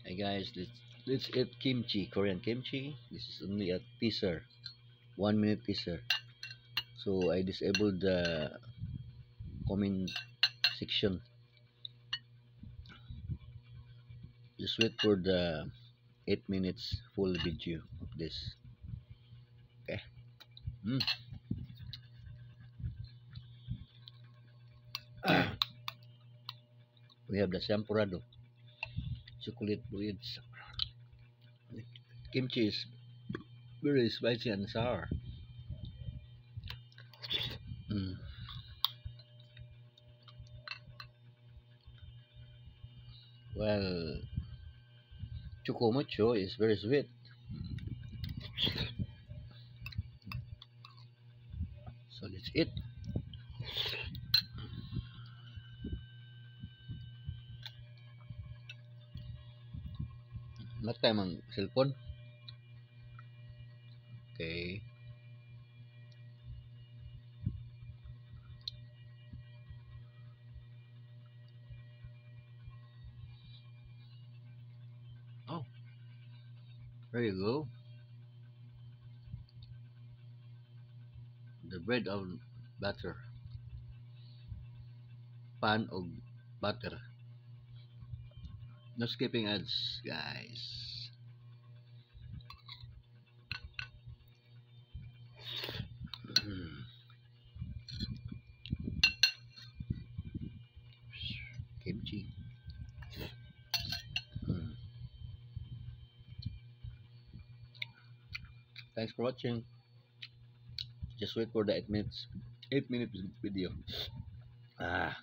Hey guys, let's eat kimchi, Korean kimchi. This is only a teaser, 1 minute teaser. So I disabled the comment section. Just wait for the 8 minutes full video of this. Okay. Mm. We have the champurrado, chocolate breads. Kimchi is very spicy and sour. Mm. Well, chocomocho is very sweet. So let's eat. Not time ang cellphone. Okay. Oh, there you go. The bread of butter. Pan of butter. No skipping ads, guys. Mm. Kimchi. Mm. Thanks for watching. Just wait for the 8 minutes. 8 minutes video. Ah.